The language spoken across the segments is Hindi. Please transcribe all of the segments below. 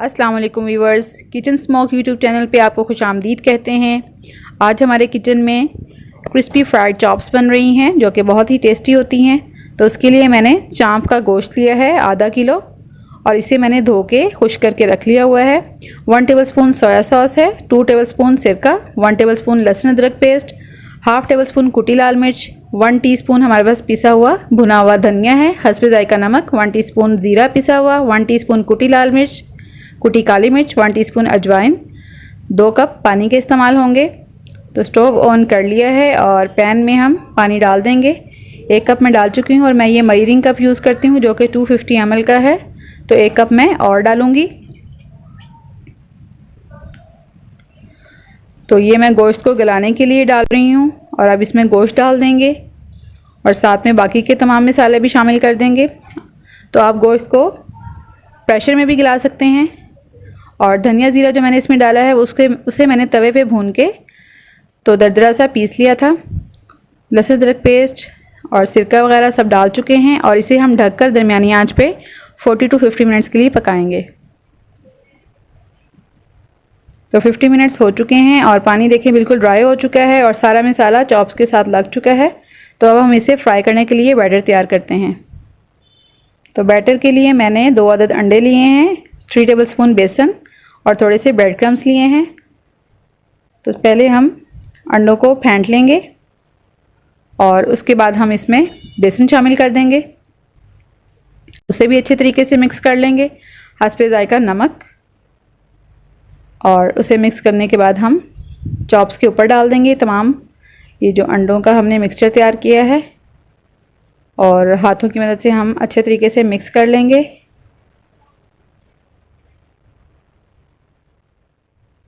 अस्सलाम वालेकुम viewers, kitchen smoke YouTube channel पे आपको खुशामदीद कहते हैं। आज हमारे किचन में क्रिस्पी फ्राइड चॉप्स बन रही हैं जो कि बहुत ही टेस्टी होती हैं। तो उसके लिए मैंने चाँप का गोश्त लिया है आधा किलो और इसे मैंने धो के खुश्क करके रख लिया हुआ है। 1 टेबलस्पून सोया सॉस है, 2 टेबलस्पून सिरका, 1 टेबलस्पून लहसुन अदरक पेस्ट, हाफ़ टेबलस्पून कुटी लाल मिर्च, 1 टीस्पून हमारे पास पिसा हुआ भुना हुआ धनिया है, हस्बे जायका नमक, 1 टीस्पून ज़ीरा पिसा हुआ, 1 टीस्पून कुटी लाल मिर्च, कुटी काली मिर्च, 1 टीस्पून अजवाइन, 2 कप पानी के इस्तेमाल होंगे। तो स्टोव ऑन कर लिया है और पैन में हम पानी डाल देंगे। 1 कप मैं डाल चुकी हूँ और मैं ये मेजरिंग कप यूज़ करती हूँ जो कि 250 ml का है। तो 1 कप मैं और डालूँगी। तो ये मैं गोश्त को गलाने के लिए डाल रही हूँ और अब इसमें गोश्त डाल देंगे और साथ में बाकी के तमाम मसाले भी शामिल कर देंगे। तो आप गोश्त को प्रेशर में भी गला सकते हैं और धनिया ज़ीरा जो मैंने इसमें डाला है उसे मैंने तवे पे भून के तो दरदरा सा पीस लिया था। लहसुन अदरक पेस्ट और सिरका वगैरह सब डाल चुके हैं और इसे हम ढककर दरमियानी आंच पे 40 to 50 मिनट्स के लिए पकाएंगे। तो 50 मिनट्स हो चुके हैं और पानी देखें बिल्कुल ड्राई हो चुका है और सारा मसाला चॉप्स के साथ लग चुका है। तो अब हम इसे फ्राई करने के लिए बैटर तैयार करते हैं। तो बैटर के लिए मैंने 2 अदद अंडे लिए हैं, 3 टेबलस्पून बेसन और थोड़े से ब्रेड क्रम्स लिए हैं। तो पहले हम अंडों को फेंट लेंगे और उसके बाद हम इसमें बेसन शामिल कर देंगे, उसे भी अच्छे तरीके से मिक्स कर लेंगे। हस्बे जायका नमक और उसे मिक्स करने के बाद हम चॉप्स के ऊपर डाल देंगे तमाम ये जो अंडों का हमने मिक्सचर तैयार किया है और हाथों की मदद से हम अच्छे तरीके से मिक्स कर लेंगे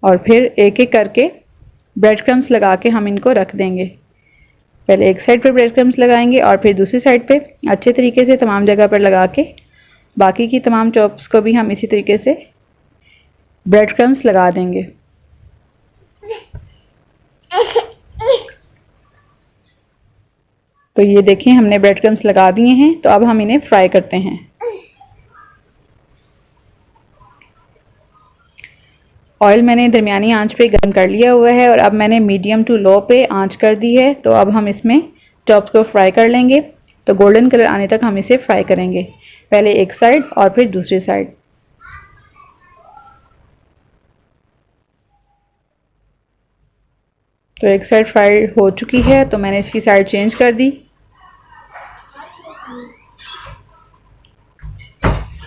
और फिर एक एक करके ब्रेड क्रम्स लगा के हम इनको रख देंगे। पहले एक साइड पर ब्रेड क्रम्स लगाएंगे और फिर दूसरी साइड पे अच्छे तरीके से तमाम जगह पर लगा के बाकी की तमाम चॉप्स को भी हम इसी तरीके से ब्रेड क्रम्स लगा देंगे। तो ये देखें हमने ब्रेड क्रम्स लगा दिए हैं। तो अब हम इन्हें फ्राई करते हैं। ऑयल मैंने दरमियानी आंच पे गर्म कर लिया हुआ है और अब मैंने मीडियम टू लो पे आंच कर दी है। तो अब हम इसमें चॉप्स को फ्राई कर लेंगे। तो गोल्डन कलर आने तक हम इसे फ्राई करेंगे, पहले एक साइड और फिर दूसरी साइड। तो एक साइड फ्राई हो चुकी है तो मैंने इसकी साइड चेंज कर दी।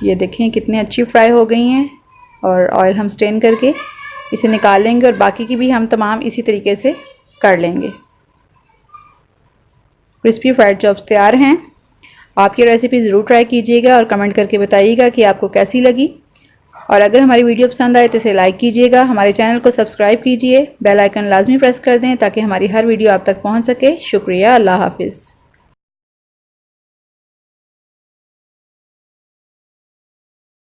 ये देखें कितनी अच्छी फ्राई हो गई हैं और ऑयल हम स्टेन करके इसे निकाल लेंगे और बाकी की भी हम तमाम इसी तरीके से कर लेंगे। क्रिस्पी फ्राइड चॉप्स तैयार हैं। आप ये रेसिपी ज़रूर ट्राई कीजिएगा और कमेंट करके बताइएगा कि आपको कैसी लगी। और अगर हमारी वीडियो पसंद आए तो इसे लाइक कीजिएगा, हमारे चैनल को सब्सक्राइब कीजिए, बेल आइकन लाजमी प्रेस कर दें ताकि हमारी हर वीडियो आप तक पहुंच सके। शुक्रिया, अल्लाह हाफिज़।